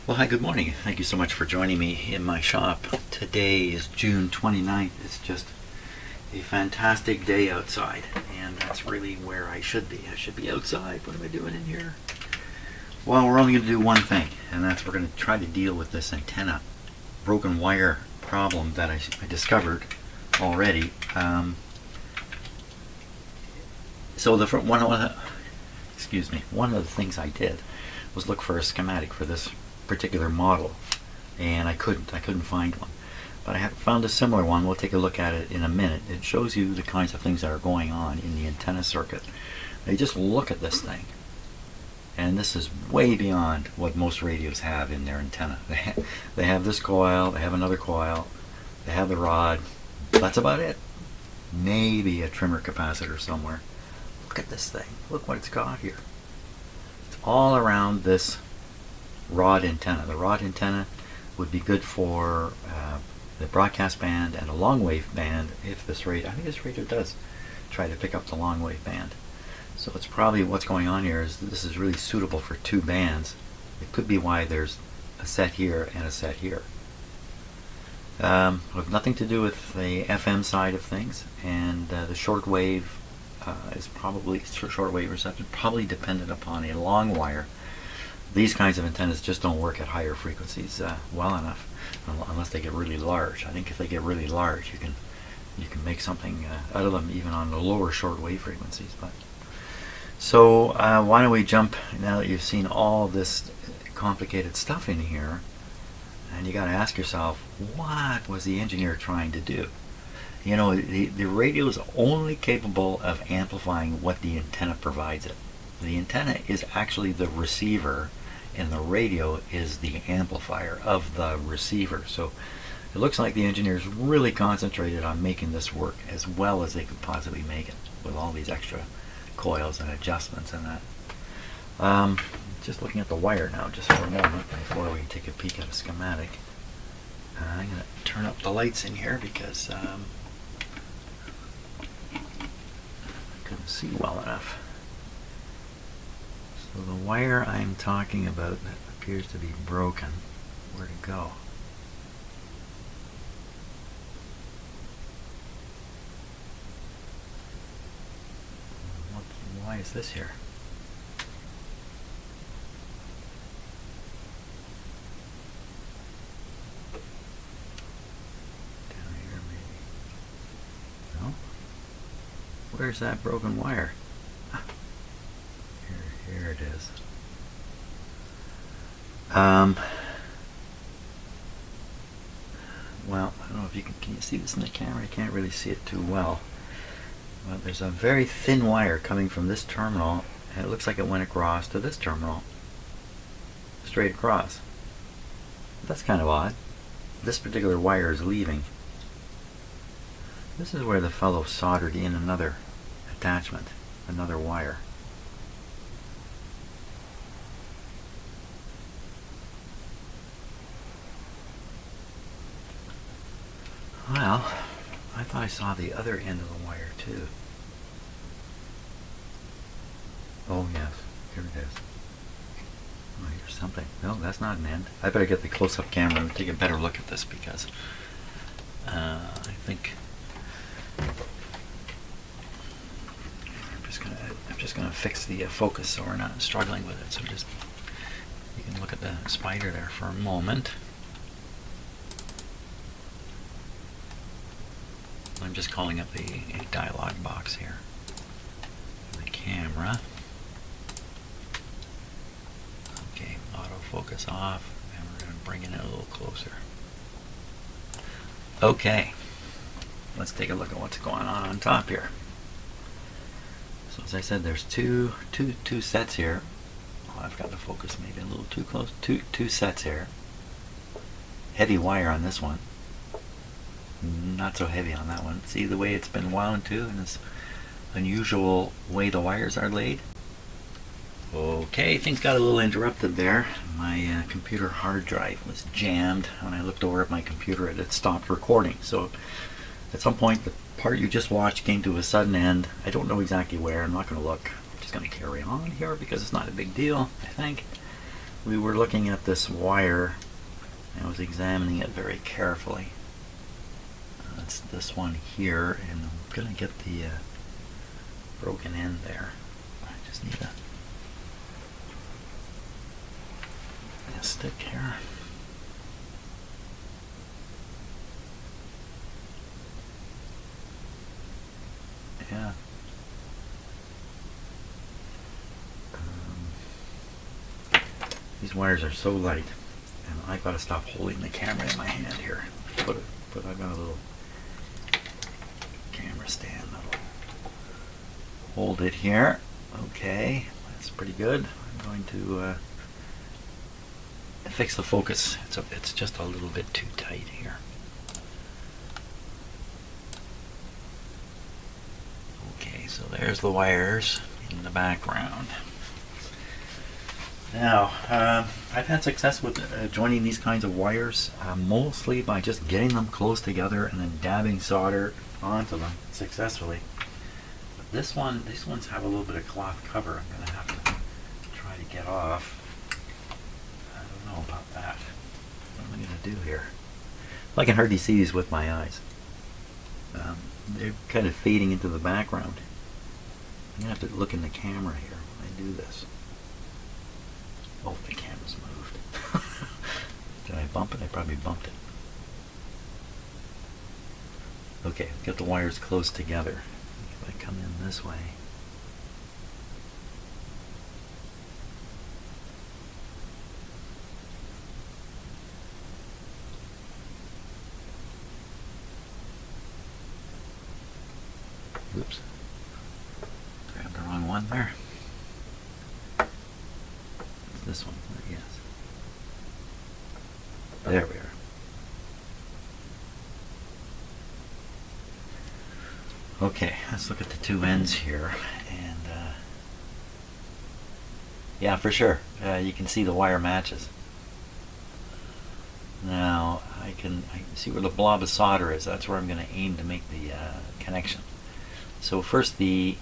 Well, hi, good morning. Thank you so much for joining me in my shop. Today is June 29th. It's just a fantastic day outside, and that's really where I should be. I should be outside. What am I doing in here? Well, we're only going to do one thing, and that's we're going to try to deal with this antenna broken wire problem that I discovered already. So one of the things I did was look for a schematic for this particular model, and I couldn't find one, but I have found a similar one. We'll take a look at it in a minute. It shows you the kinds of things that are going on in the antenna circuit. Now you just look at this thing, and this is way beyond what most radios have in their antenna. They have this coil, they have another coil, they have the rod. That's about it. Maybe a trimmer capacitor somewhere. Look at this thing. Look what it's got here. It's all around this rod antenna. The rod antenna would be good for the broadcast band and a long wave band if this radio, I think this radio does try to pick up the long wave band. So it's probably what's going on here is this is really suitable for two bands. It could be why there's a set here and a set here. With nothing to do with the FM side of things, and the short wave is probably short wave reception probably dependent upon a long wire. These kinds of antennas just don't work at higher frequencies well enough, unless they get really large. I think if they get really large, you can make something out of them even on the lower short wave frequencies. But so why don't we jump, now that you've seen all this complicated stuff in here, and you got to ask yourself, what was the engineer trying to do? You know, the radio is only capable of amplifying what the antenna provides it. The antenna is actually the receiver, and the radio is the amplifier of the receiver. So it looks like the engineers really concentrated on making this work as well as they could possibly make it, with all these extra coils and adjustments and that. Just looking at the wire now just for a moment before we take a peek at a schematic. I'm going to turn up the lights in here because I couldn't see well enough. So the wire I'm talking about that appears to be broken, where'd it go? Why is this here? Down here maybe. No? Where's that broken wire? Here it is. Well, I don't know if can you see this in the camera? I can't really see it too well. But there's a very thin wire coming from this terminal, and it looks like it went across to this terminal. Straight across. That's kind of odd. This particular wire is leaving. This is where the fellow soldered in another attachment, another wire. Well, I thought I saw the other end of the wire too. Oh yes, here it is. Oh, here's something. No, that's not an end. I better get the close-up camera and take a better look at this because I think I'm just gonna fix the focus so we're not struggling with it. So just you can look at the spider there for a moment. I'm just calling up a dialog box here. The camera. Okay, autofocus off, and we're going to bring it in a little closer. Okay, let's take a look at what's going on top here. So as I said, there's two sets here. Oh, I've got the focus maybe a little too close. Two sets here. Heavy wire on this one. Not so heavy on that one. See the way it's been wound too, and this unusual way the wires are laid. Okay, things got a little interrupted there. My computer hard drive was jammed. When I looked over at my computer, it had stopped recording. So at some point, the part you just watched came to a sudden end. I don't know exactly where. I'm not going to look. I'm just going to carry on here because it's not a big deal, I think. we were looking at this wire. I was examining it very carefully. It's this one here, and I'm going to get the broken end there. I just need a stick here. Yeah. These wires are so light, and I gotta stop holding the camera in my hand here. But I've got a little camera stand that'll hold it here. Okay, that's pretty good. I'm going to fix the focus. It's just a little bit too tight here. Okay, so there's the wires in the background. Now, I've had success with joining these kinds of wires, mostly by just getting them close together and then dabbing solder onto them successfully. But these ones have a little bit of cloth cover. I'm going to have to try to get off. I don't know about that. What am I going to do here? Well, I can hardly see these with my eyes. They're kind of fading into the background. I'm going to have to look in the camera here when I do this. Oh, the camera's moved. Did I bump it? I probably bumped it. Okay, get the wires close together. If I come in this way. Oops. Grabbed the wrong one there. This one, yes. There we are. Okay, let's look at the two ends here, and yeah, for sure, you can see the wire matches. Now I can see where the blob of solder is. That's where I'm going to aim to make the connection. So first, the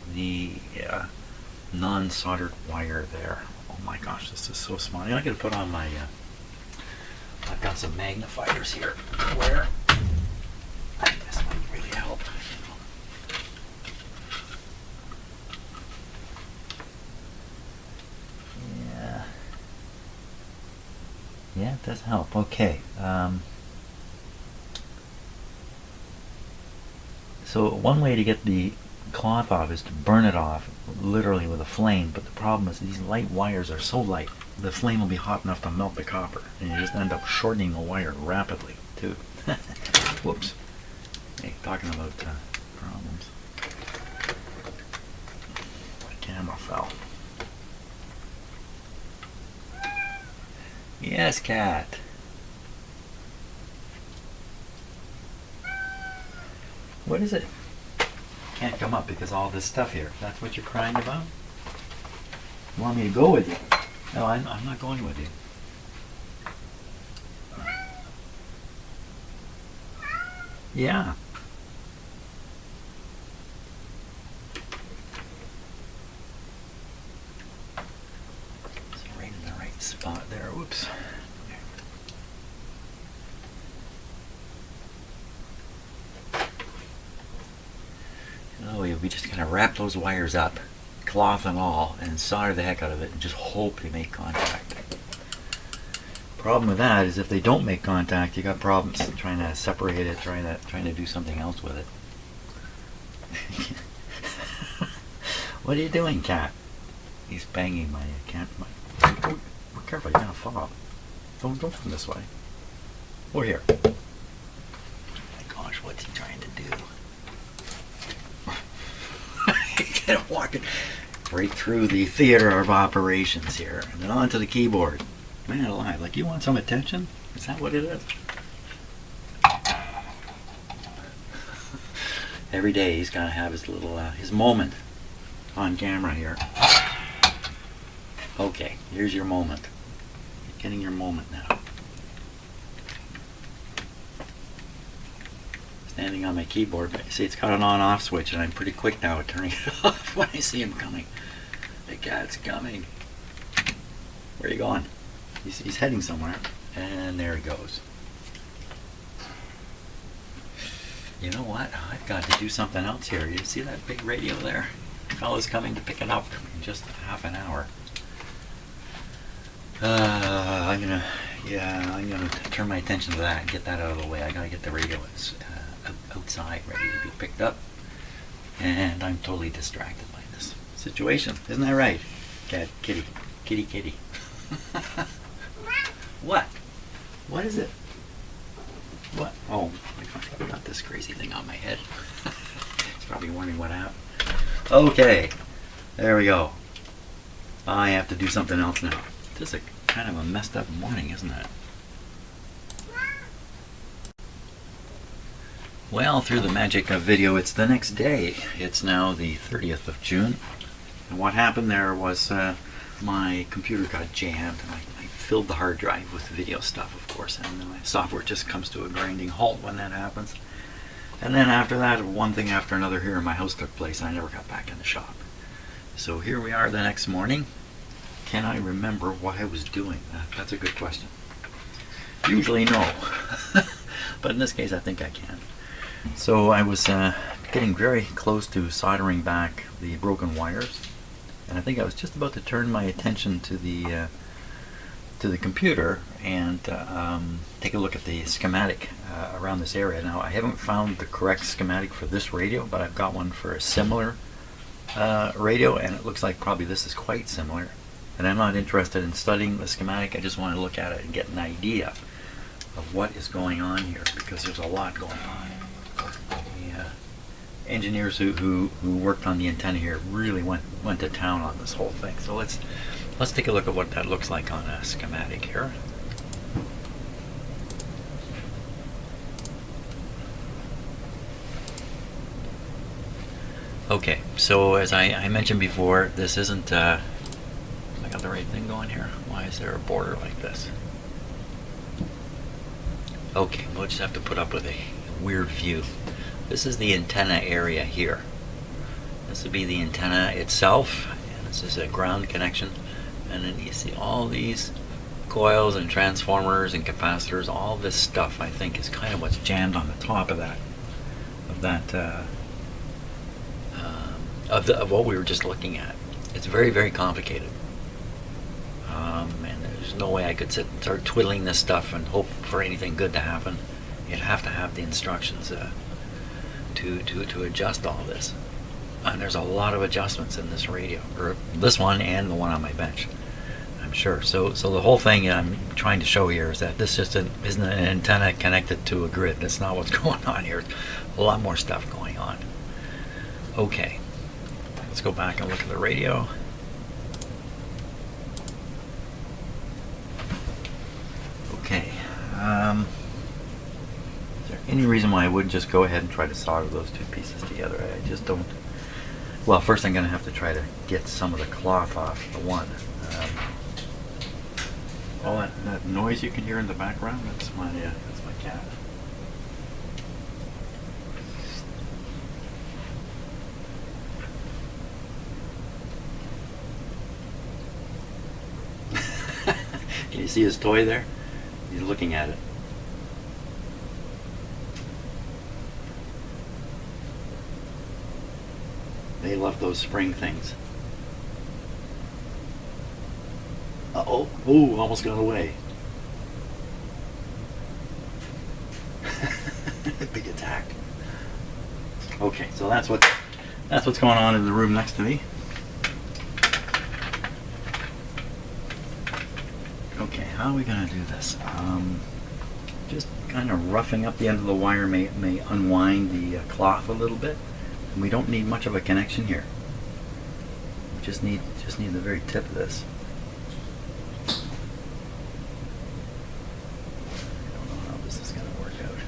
non-soldered wire there. Oh my gosh, this is so small. I'm going to put on my, I've got some magnifiers here where I think this might really help. Yeah, it does help. Okay. So one way to get the cloth off is to burn it off, literally with a flame, but the problem is these light wires are so light, the flame will be hot enough to melt the copper, and you just end up shortening the wire rapidly, too. Whoops. Hey, talking about problems. My camera fell. Yes, cat. What is it? Can't come up because all this stuff here. That's what you're crying about? You want me to go with you? No, I'm not going with you. Yeah. It's right in the right spot there. Whoops. We just kind of wrap those wires up, cloth and all, and solder the heck out of it and just hope they make contact. Problem with that is if they don't make contact, you got problems trying to separate it, trying to do something else with it. What are you doing, cat? He's banging my camera. Oh, be careful, you're gonna fall. Don't come this way. Over here. Oh my gosh, what's he trying to do? Kind of walking right through the theater of operations here, and then onto the keyboard. Man alive, like you want some attention? Is that what it is? Every day he's got to have his little, his moment on camera here. Okay, here's your moment. You're getting your moment now. Standing on my keyboard, but you see it's got an on-off switch, and I'm pretty quick now at turning it off when I see him coming. The cat's coming. Where are you going? He's heading somewhere, and there he goes. You know what? I've got to do something else here. You see that big radio there? The fellow's coming to pick it up in just half an hour. I'm gonna turn my attention to that and get that out of the way. I gotta get the radio outside, ready to be picked up, and I'm totally distracted by this situation. Isn't that right? Cat, kitty, kitty, kitty. What? What is it? What? Oh, I got this crazy thing on my head. It's probably wondering what happened. Okay, there we go. I have to do something else now. This is kind of a messed up morning, isn't it? Well, through the magic of video, it's the next day. It's now the 30th of June. And what happened there was my computer got jammed, and I filled the hard drive with video stuff, of course, and my software just comes to a grinding halt when that happens. And then after that, one thing after another here in my house took place, and I never got back in the shop. So here we are the next morning. Can I remember what I was doing? That's a good question. Usually no, but in this case I think I can. So I was getting very close to soldering back the broken wires, and I think I was just about to turn my attention to the computer and take a look at the schematic around this area. Now, I haven't found the correct schematic for this radio, but I've got one for a similar radio, and it looks like probably this is quite similar. And I'm not interested in studying the schematic. I just want to look at it and get an idea of what is going on here, because there's a lot going on. The engineers who worked on the antenna here really went to town on this whole thing. So let's take a look at what that looks like on a schematic here. Okay, so as I mentioned before, this isn't I got the right thing going here. Why is there a border like this? Okay, we'll just have to put up with a weird view. This is the antenna area here. This would be the antenna itself, and this is a ground connection. And then you see all these coils and transformers and capacitors. All this stuff, I think, is kind of what's jammed on the top of that, of what we were just looking at. It's very, very complicated. And there's no way I could sit and start twiddling this stuff and hope for anything good to happen. You'd have to have the instructions to adjust all this. And there's a lot of adjustments in this radio, or this one and the one on my bench, I'm sure. So the whole thing I'm trying to show here is that this just isn't an antenna connected to a grid. That's not what's going on here. A lot more stuff going on. Okay, let's go back and look at the radio. Okay, is there any reason why I wouldn't just go ahead and try to solder those two pieces together? I just don't. Well, first I'm going to have to try to get some of the cloth off the one. All that noise you can hear in the background, that's my cat. Can you see his toy there? He's looking at it. They love those spring things. Uh-oh. Ooh, almost got away. Big attack. Okay, so that's what's going on in the room next to me. Okay, how are we going to do this? Just kind of roughing up the end of the wire may unwind the cloth a little bit. And we don't need much of a connection here. We just need the very tip of this. I don't know how this is going to work out.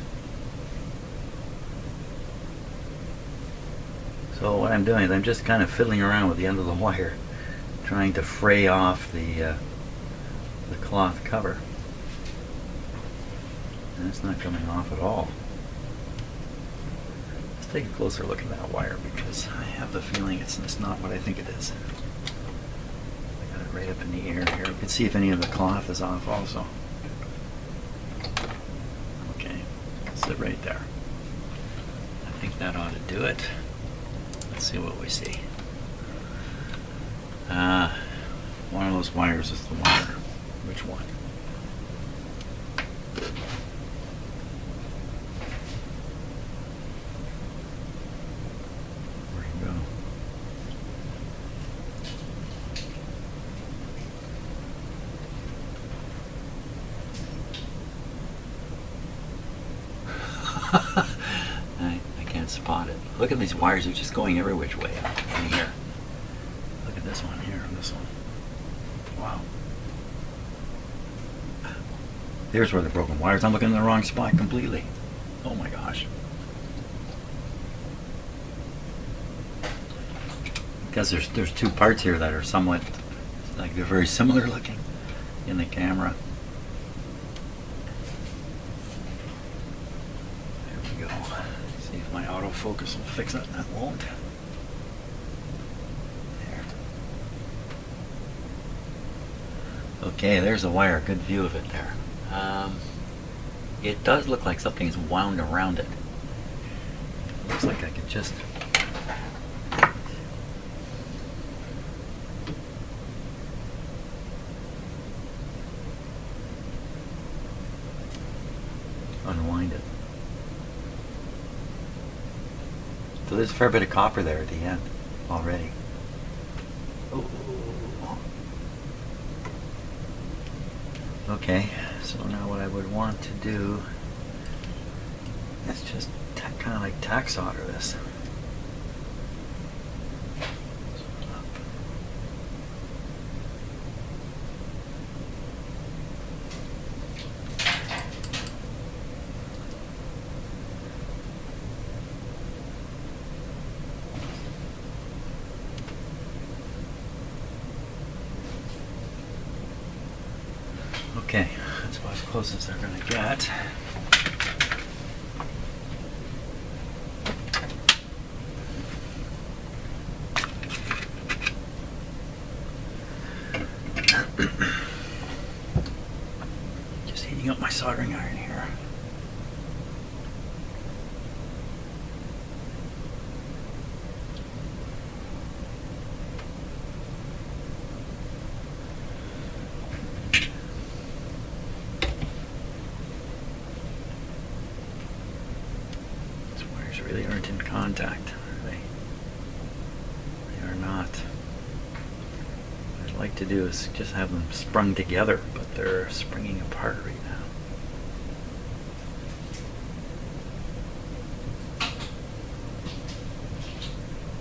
So what I'm doing is I'm just kind of fiddling around with the end of the wire, trying to fray off the cloth cover. And it's not coming off at all. Let's take a closer look at that wire, because I have the feeling it's not what I think it is. I got it right up in the air here. We can see if any of the cloth is off also. Okay, sit right there. I think that ought to do it. Let's see what we see. One of those wires is the wire. Which one? Where'd it go? I can't spot it. Look at these wires, they're just going every which way out in here. Look at this one here and this one. Wow. There's where the broken wires. I'm looking in the wrong spot completely. Oh my gosh. Because there's two parts here that are somewhat, like they're very similar looking in the camera. There we go. See if my autofocus will fix it. That won't. There. Okay, there's a wire. Good view of it there. It does look like something's wound around it. Looks like I could just unwind it. So there's a fair bit of copper there at the end already. Ooh. Okay, so now what I would want to do is just kind of like tack solder this. Okay, that's about as close as they're going to get. Just heating up my soldering iron here. Really aren't in contact, are they? They are not. What I'd like to do is just have them sprung together, but they're springing apart right now.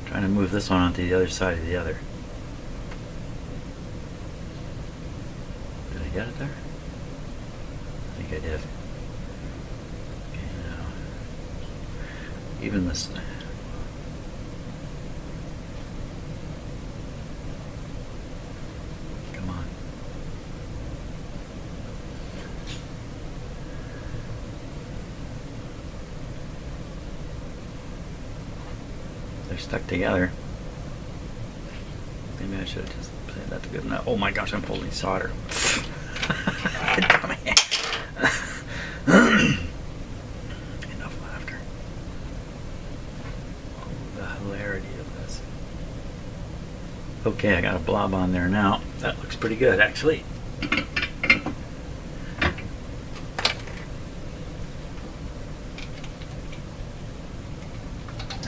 Trying to move this one onto the other side of the other. Did I get it there? I think I did. Even this. Come on. They're stuck together. Maybe I should have just said that's good enough. Oh my gosh, I'm pulling solder. Okay, I got a blob on there now. That looks pretty good, actually. I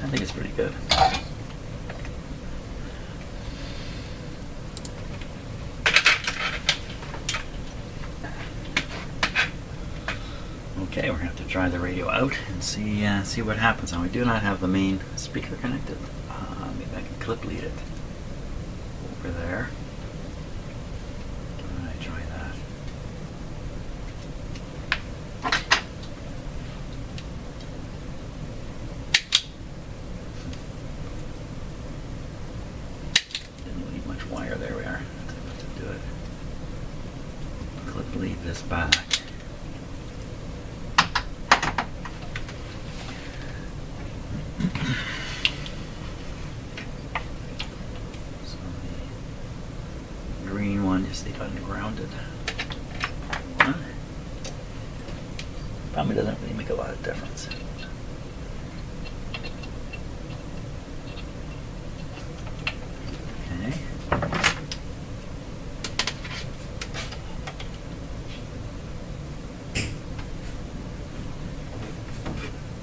think it's pretty good. Okay, we're going to have to try the radio out and see what happens. Now, we do not have the main speaker connected. Maybe I can clip lead it over there. All right, try that. Didn't leave much wire. There we are. That's able to do it. Clip lead this back. Probably doesn't really make a lot of difference. Okay.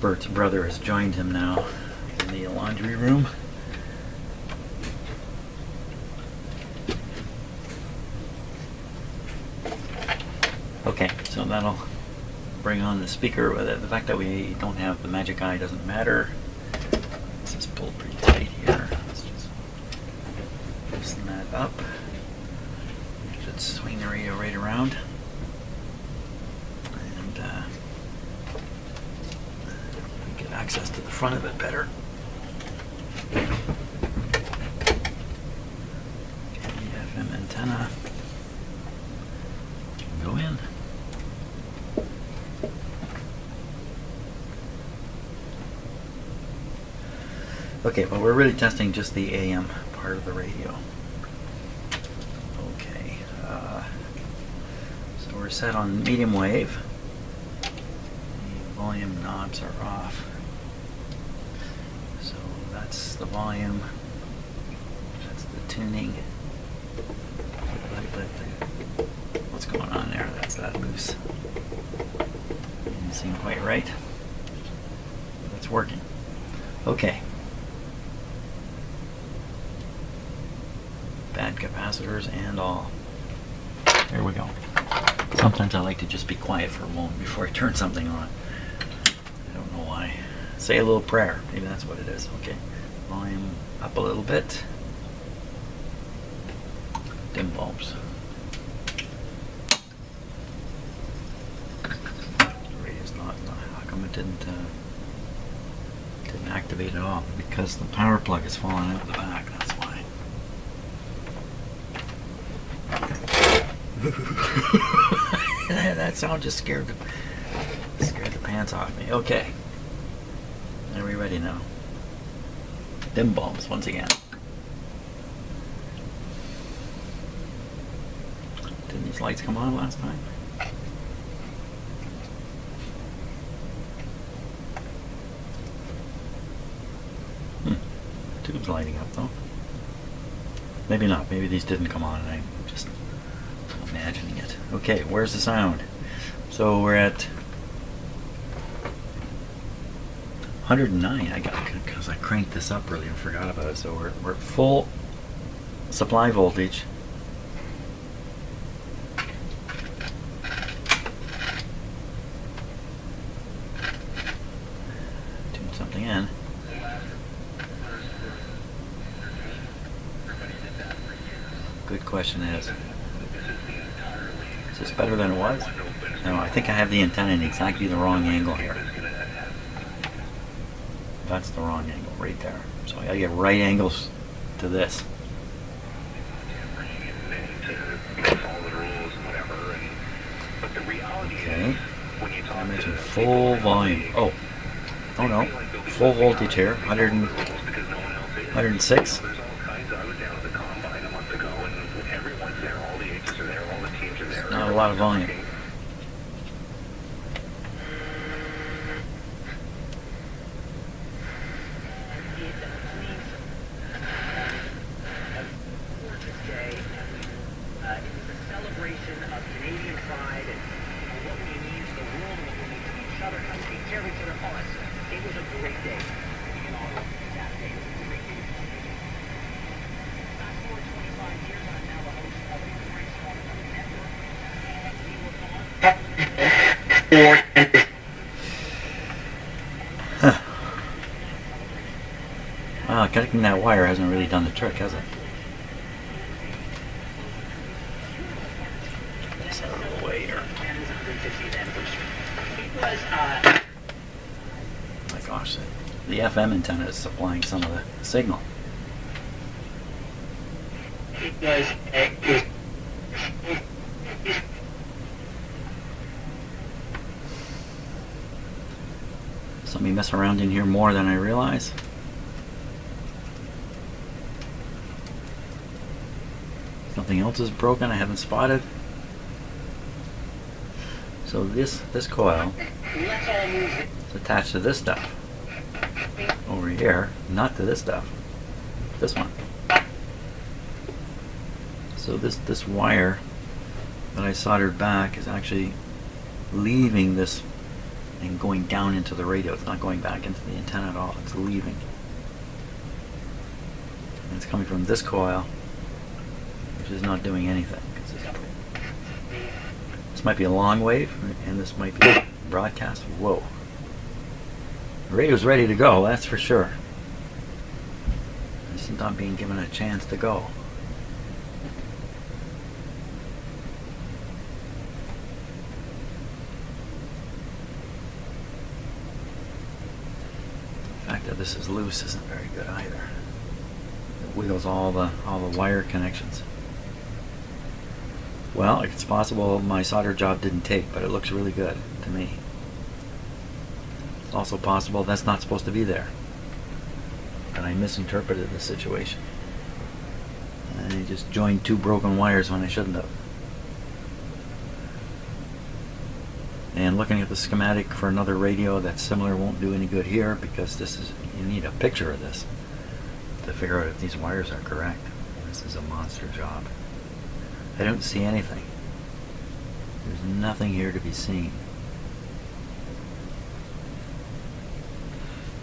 Bert's brother has joined him now in the laundry room. Okay, so that'll bring on the speaker. The fact that we don't have the magic eye doesn't matter. This is pulled pretty tight here. Let's just loosen that up. Should swing the radio right around. And get access to the front of it better. Okay, the FM antenna. Go in. Okay, but we're really testing just the AM part of the radio. Okay, so we're set on medium wave. The volume knobs are off. So that's the volume. That's the tuning. What's going on there? That's that loose. Didn't seem quite right. But it's working. Okay. Bad capacitors and all. There we go. Sometimes I like to just be quiet for a moment before I turn something on. I don't know why. Say a little prayer. Maybe that's what it is. Okay. Volume up a little bit. Dim bulbs. The radio's not. How come it didn't activate at all? Because the power plug is falling out the back. That's why. That sound just scared the pants off me. Okay. Are we ready now? Dim bulbs once again. Didn't these lights come on last time? Tube's lighting up though. Maybe not. Maybe these didn't come on and I'm just imagining it. Okay, where's the sound? So we're at 109. I got because I cranked this up earlier and forgot about it. So we're at full supply voltage. Tune something in. Good question is this better than it was? No, I think I have the antenna in exactly the wrong angle here. That's the wrong angle right there. So I gotta get right angles to this. Okay. I mentioned full volume. Oh no. Full voltage here. 106. Not a lot of volume. Wow, connecting that wire hasn't really done the trick, has it? This out of the way here. My gosh, the FM antenna is supplying some of the signal. Let me mess around in here more than I realize. Something else is broken I haven't spotted. So this coil is attached to this stuff over here, not to this stuff, this one. So this wire that I soldered back is actually leaving this and going down into the radio. It's not going back into the antenna at all. It's leaving. And it's coming from this coil, which is not doing anything. This might be a long wave, and this might be broadcast. Whoa. The radio's ready to go, that's for sure. It's not being given a chance to go. The fact that this is loose isn't very good either. It wiggles all the wire connections. Well, it's possible my solder job didn't take, but it looks really good to me. It's also possible that's not supposed to be there, and I misinterpreted the situation. I just joined two broken wires when I shouldn't have. And looking at the schematic for another radio that's similar won't do any good here, because you need a picture of this to figure out if these wires are correct. This is a monster job. I don't see anything. There's nothing here to be seen.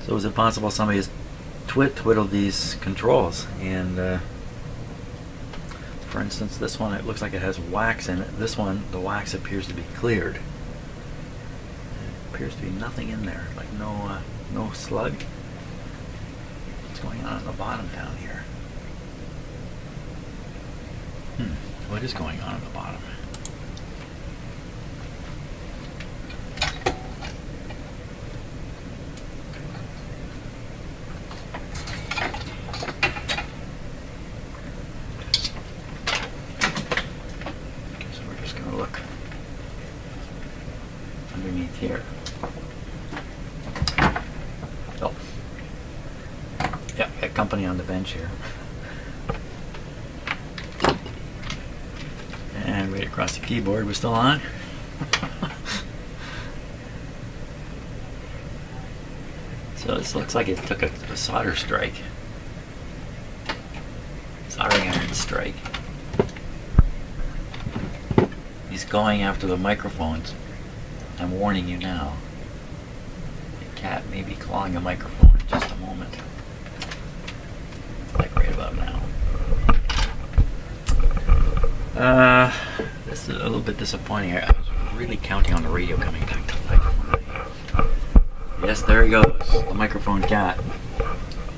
So is it possible somebody has twiddled these controls? And for instance, this one, it looks like it has wax in it. This one, the wax appears to be cleared. There appears to be nothing in there, like no slug. What's going on at the bottom down here? What is going on at the bottom? Okay, so we're just going to look underneath here. Oh. Yeah, got company on the bench here. And right across the keyboard, we're still on. So this looks like it took a solder strike. Soldering iron strike. He's going after the microphones. I'm warning you now. The cat may be clawing a microphone in just a moment. Like right about now. This is a little bit disappointing. I was really counting on the radio coming back to life. Yes, there he goes, the microphone cat.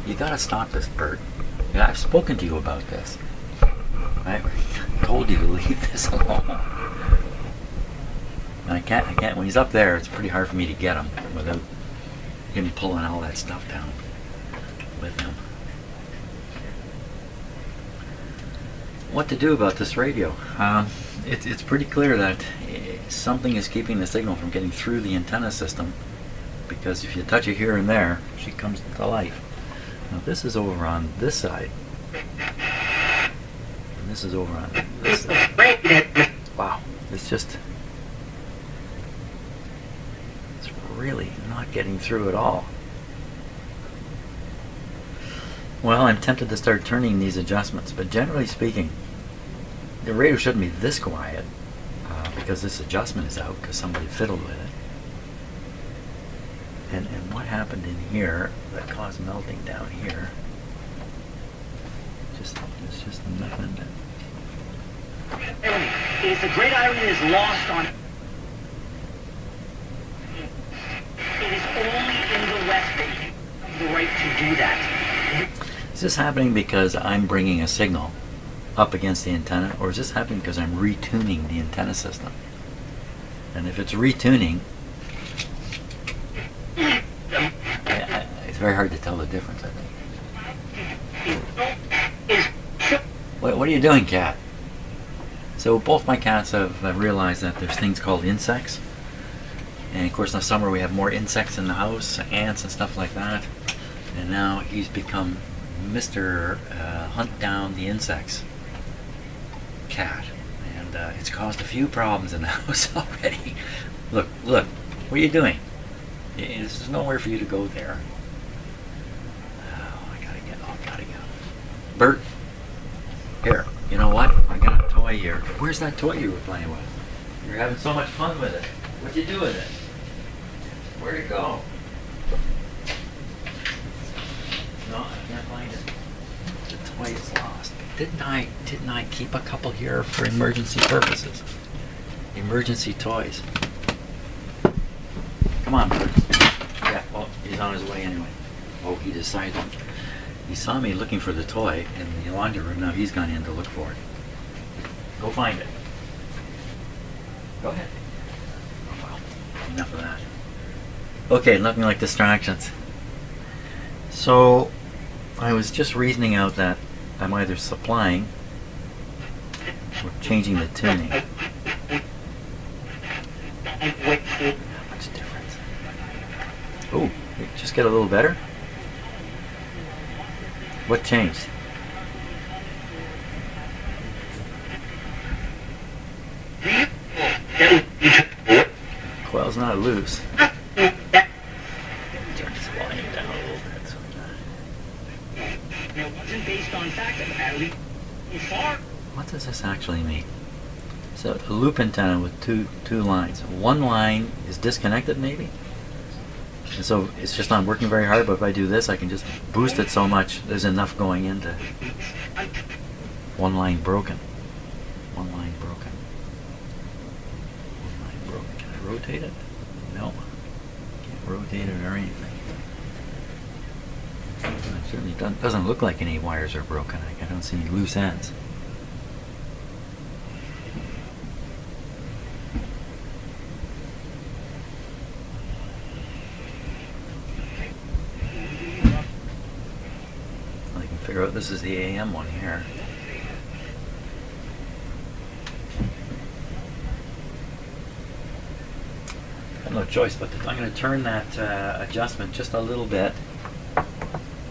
You gotta stop this, Bert. Yeah, I've spoken to you about this. I told you to leave this alone. And I can't, when he's up there, it's pretty hard for me to get him without him pulling all that stuff down with him. What to do about this radio? It's pretty clear that something is keeping the signal from getting through the antenna system, because if you touch it here and there, she comes to life. Now this is over on this side, and this is over on this side. Wow, it's really not getting through at all. Well, I'm tempted to start turning these adjustments, but generally speaking, the radio shouldn't be this quiet because this adjustment is out because somebody fiddled with it. And what happened in here that caused melting down here? It's just nothing. Is the great irony is lost on. It is only in the West that you have the right to do that. Is this happening because I'm bringing a signal up against the antenna, or is this happening because I'm retuning the antenna system? And if it's retuning, it's very hard to tell the difference, I think. What are you doing, cat? So both my cats have realized that there's things called insects. And of course in the summer we have more insects in the house, ants and stuff like that. And now he's become Mr. Hunt Down the Insects cat. And it's caused a few problems in the house already. Look, look. What are you doing? There's nowhere for you to go there. Oh, I gotta go. Bert, here. You know what? I got a toy here. Where's that toy you were playing with? You're having so much fun with it. What'd you do with it? Where'd it go? No, I can't find it. The toy is lost. Didn't I keep a couple here for emergency purposes? Emergency toys. Come on, Bert. Yeah, well, he's on his way anyway. Oh, he decided. He saw me looking for the toy in the laundry room. Now he's gone in to look for it. Go find it. Go ahead. Oh, well, enough of that. Okay, nothing like distractions. So, I was just reasoning out that I'm either supplying or changing the tuning. Not much difference. Oh, just get a little better? What changed? Coil's not loose. Turn this volume down a little bit. So It wasn't based on fact, at least far. what does this actually mean? So a loop antenna with two lines. One line is disconnected maybe? And so it's just not working very hard, but if I do this I can just boost it so much there's enough going into one line broken. One line broken. One line broken. Can I rotate it? No. Can't rotate it or anything. It certainly doesn't look like any wires are broken. I don't see any loose ends. I can figure out this is the AM one here. Got no choice but I'm going to turn that adjustment just a little bit.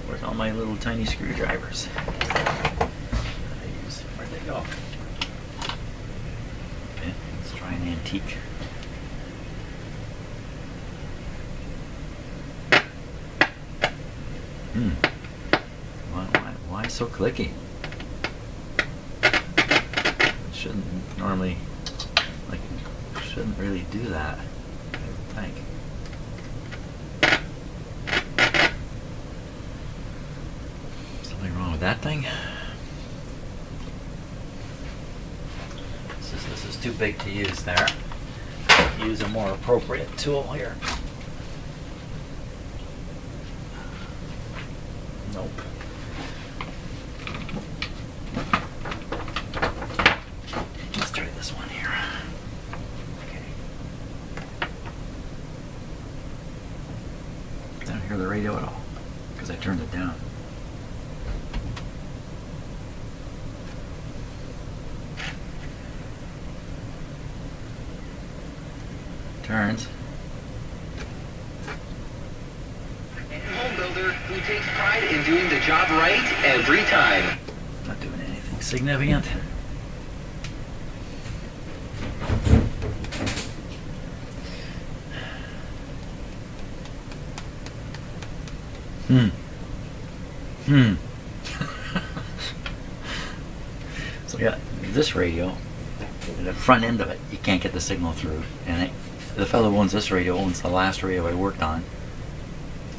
Where's all my little tiny screwdrivers? Where'd they go? Okay, let's try an antique. Why so clicky? It shouldn't normally, shouldn't really do that, I would think. Something wrong with that thing? This is too big to use there. Use a more appropriate tool here. Nope. Let's try this one here. Okay. I don't hear the radio at all because I turned it down. Turns. Home builder who takes pride in doing the job right every time. Not doing anything significant. So yeah, this radio, the front end of it, you can't get the signal through, and the fellow who owns this radio owns the last radio I worked on,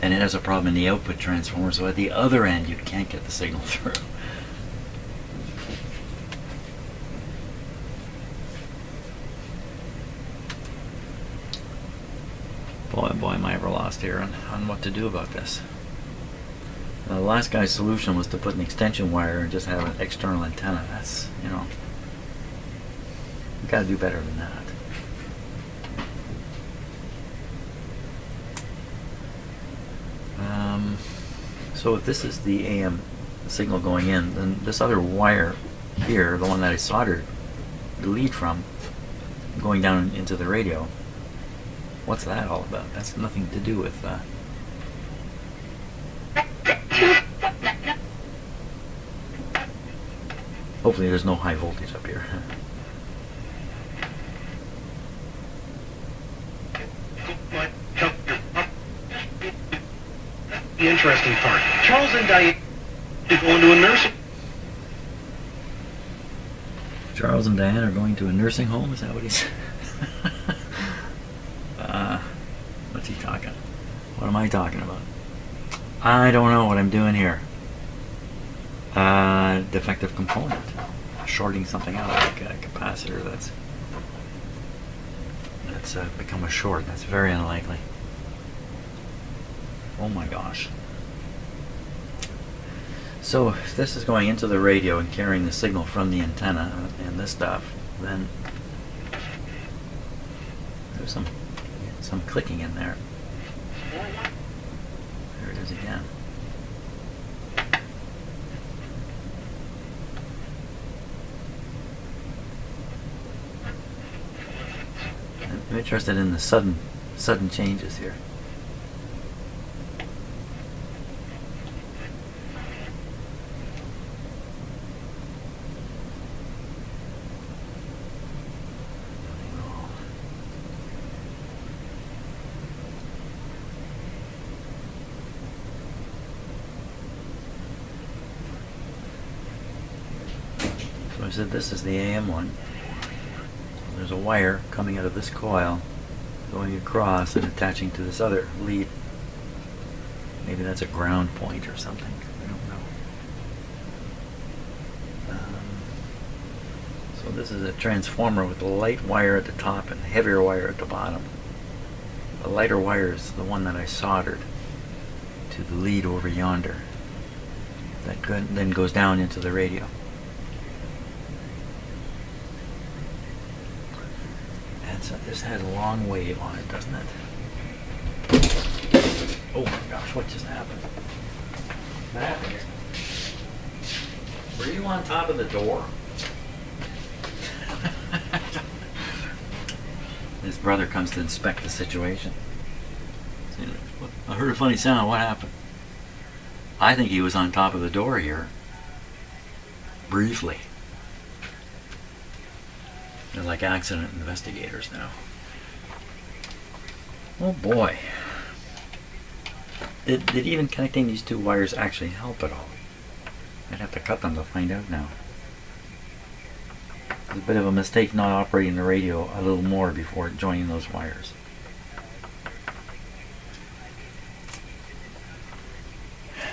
and it has a problem in the output transformer, so at the other end you can't get the signal through. Boy, am I ever lost here on what to do about this. The last guy's solution was to put an extension wire and just have an external antenna. That's, you gotta do better than that. So if this is the AM signal going in, then this other wire here, the one that I soldered the lead from, going down into the radio, what's that all about? That's nothing to do with hopefully there's no high voltage up here. The interesting part. Charles and Diane are going to a nursing. Charles and Diane are going to a nursing home? Is that what he's... what's he talking? What am I talking about? I don't know what I'm doing here. Defective component. Shorting something out, like a capacitor that's become a short. That's very unlikely. Oh my gosh. So if this is going into the radio and carrying the signal from the antenna and this stuff, then there's some clicking in there. There it is again. I'm interested in the sudden changes here. So I said this is the AM one. There's a wire coming out of this coil, going across and attaching to this other lead. Maybe that's a ground point or something. I don't know. So this is a transformer with a light wire at the top and a heavier wire at the bottom. The lighter wire is the one that I soldered to the lead over yonder. That then goes down into the radio. So this has a long wave on it, doesn't it? Oh my gosh, what just happened? What happened here? Were you on top of the door? His brother comes to inspect the situation. I heard a funny sound, what happened? I think he was on top of the door here. Briefly. They're like accident investigators now. Oh boy. Did even connecting these two wires actually help at all? I'd have to cut them to find out now. It's a bit of a mistake not operating the radio a little more before joining those wires.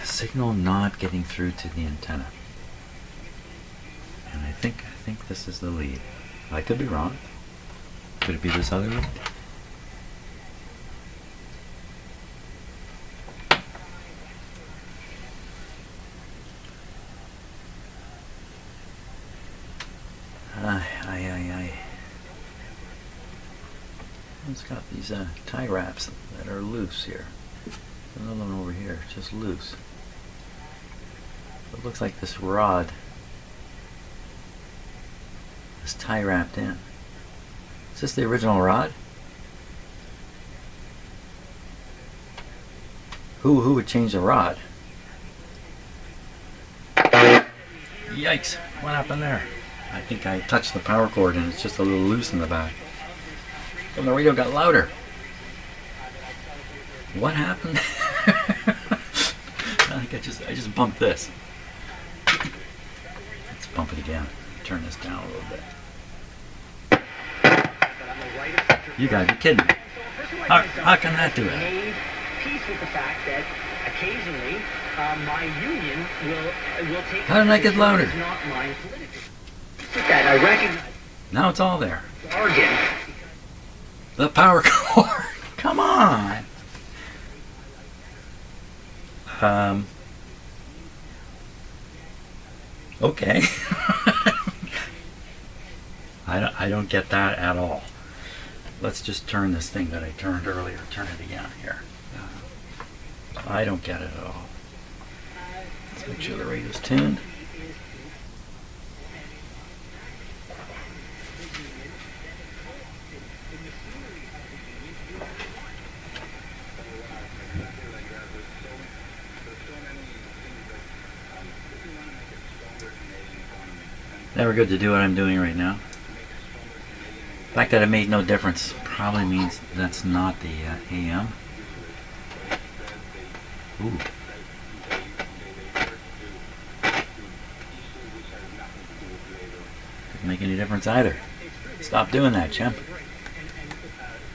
Signal not getting through to the antenna. And I think this is the lead. I could be wrong. Could it be this other lead? It's got these tie wraps that are loose here. Another one over here, just loose. It looks like this rod is tie wrapped in. Is this the original rod? Who would change the rod? Yikes! What happened there? I think I touched the power cord and it's just a little loose in the back. And the radio got louder. What happened? I think I just bumped this. Let's bump it again. Turn this down a little bit. You gotta be kidding me. How can that do it? Peace with the fact that occasionally my union will take. How did I get louder? Not mine politically. That I recognize. Now it's all there. Jargon. The power cord. Come on. Okay. I don't get that at all. Let's just turn this thing that I turned earlier. Turn it again here. I don't get it at all. Let's make sure the radio's tuned. Never good to do what I'm doing right now. The fact that it made no difference probably means that's not the AM. Ooh. make any difference either. Stop doing that, Chimp.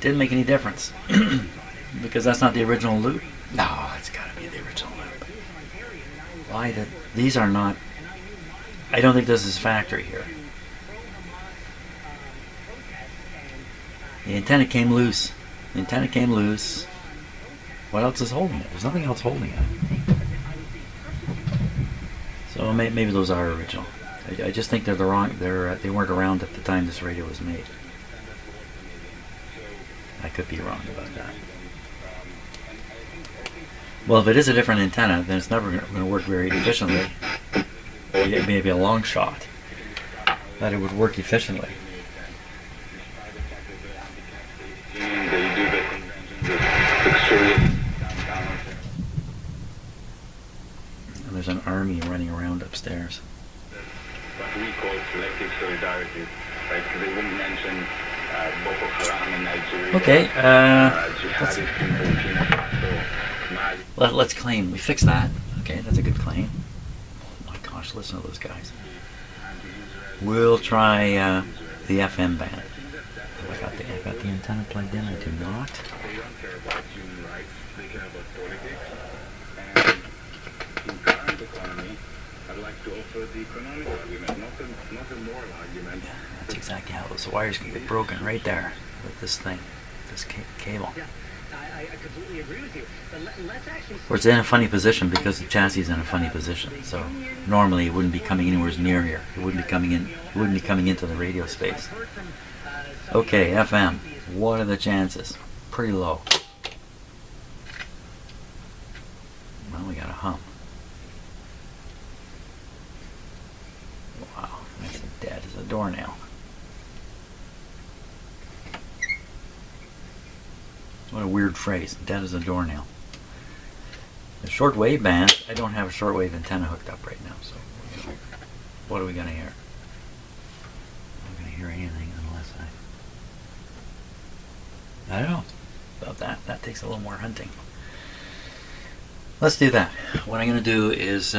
Didn't make any difference. Because that's not the original loop. No, it's got to be the original loop. Why did... These are not... I don't think this is factory here. The antenna came loose. The antenna came loose. What else is holding it? There's nothing else holding it. So maybe those are original. I just think they're the wrong. They weren't around at the time this radio was made. I could be wrong about that. Well, if it is a different antenna, then it's never going to work very efficiently. It may be a long shot that it would work efficiently. And there's an army running around upstairs. What we call selective solidarity, right? They wouldn't mention Boko Haram in Nigeria. Okay, jihadists in Burkina Faso. let's claim we fixed that. Okay, that's a good claim. Oh my gosh, listen to those guys. We'll try the FM band. I got the antenna plugged in. I do not. They don't care about human rights. They care about politics. And in current economy, I'd like to offer the economic argument, not the moral argument. Yeah, that's exactly how those wires can get broken right there with this thing, this cable. Yeah, I completely agree with you. But let's actually... Or it's in a funny position because the chassis is in a funny position. So normally it wouldn't be coming anywhere near here. It wouldn't be coming in. It wouldn't be coming into the radio space. Okay, FM. What are the chances? Pretty low. Well, we got a hum. Wow, that's dead as a doornail. What a weird phrase, dead as a doornail. The shortwave band, I don't have a shortwave antenna hooked up right now, so what are we going to hear? I'm not going to hear anything unless I don't know about that. That takes a little more hunting. Let's do that. What I'm going to do is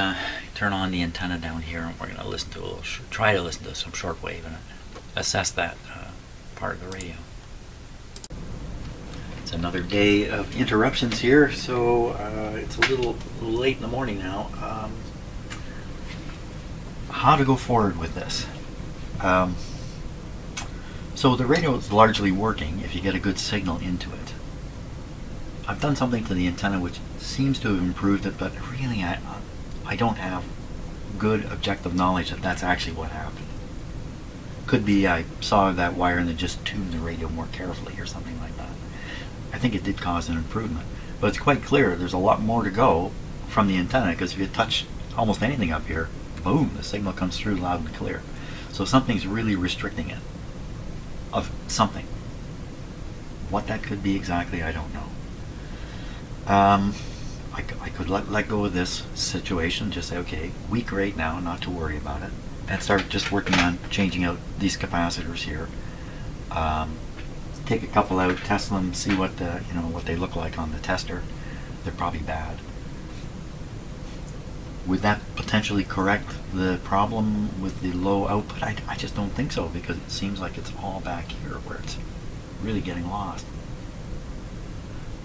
turn on the antenna down here, and we're going to listen to a little, try to listen to some shortwave and assess that part of the radio. It's another day of interruptions here, so it's a little late in the morning now. How to go forward with this? So the radio is largely working if you get a good signal into it. I've done something to the antenna which seems to have improved it, but really I don't have good objective knowledge that that's actually what happened. Could be I saw that wire and then just tuned the radio more carefully or something like that. I think it did cause an improvement, but it's quite clear there's a lot more to go from the antenna, because if you touch almost anything up here, boom, the signal comes through loud and clear. So something's really restricting it of something. What that could be exactly, I don't know. I could let go of this situation, just say, okay, weak right now, not to worry about it, and start just working on changing out these capacitors here. Take a couple out, test them, see what what they look like on the tester. They're probably bad. Would that potentially correct the problem with the low output? I just don't think so, because it seems like it's all back here where it's really getting lost.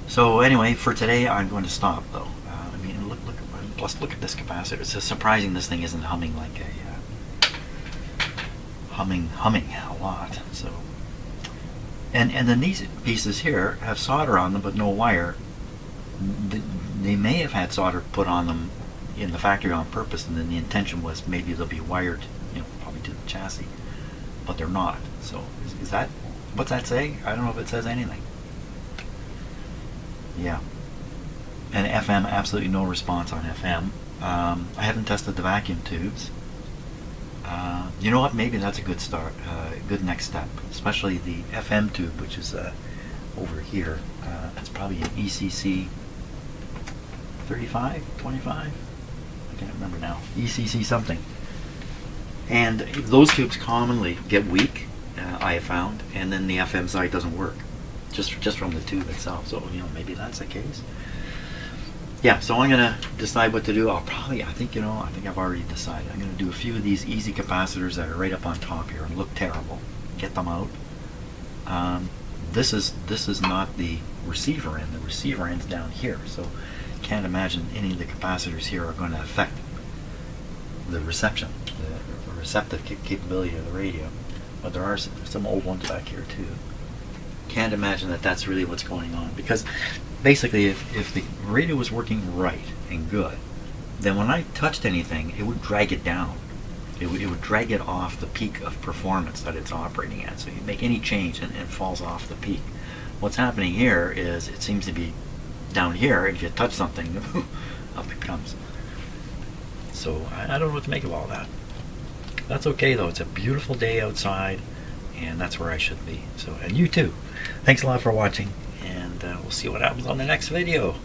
So anyway, for today, I'm going to stop though. I mean, look at this capacitor. It's just surprising this thing isn't humming like a humming a lot. So, and then these pieces here have solder on them, but no wire. They may have had solder put on them in the factory on purpose, and then the intention was maybe they'll be wired, probably to the chassis, but they're not. So is that, what's that say? I don't know if it says anything. Yeah. And FM, absolutely no response on FM. I haven't tested the vacuum tubes. You know what? Maybe that's a good start, good next step, especially the FM tube, which is over here. That's probably an ECC 35, 25? I can't remember now. ECC something. And those tubes commonly get weak, I have found, and then the FM side doesn't work, just from the tube itself. So maybe that's the case. yeah, so I'm gonna decide what to do. I think I've already decided. I'm gonna do a few of these easy capacitors that are right up on top here and look terrible. Get them out. This is not the receiver end. The receiver end's down here, so can't imagine any of the capacitors here are going to affect the reception, the receptive capability of the radio. But there are some old ones back here too. Can't imagine that that's really what's going on, because basically if the radio was working right and good, then when I touched anything, it would drag it down. It would drag it off the peak of performance that it's operating at. So you make any change and it falls off the peak. What's happening here is it seems to be down here. If you touch something, up it comes. So I don't know what to make of all that. That's okay though. It's a beautiful day outside, and that's where I should be. So, and you too. Thanks a lot for watching, and we'll see what happens on the next video.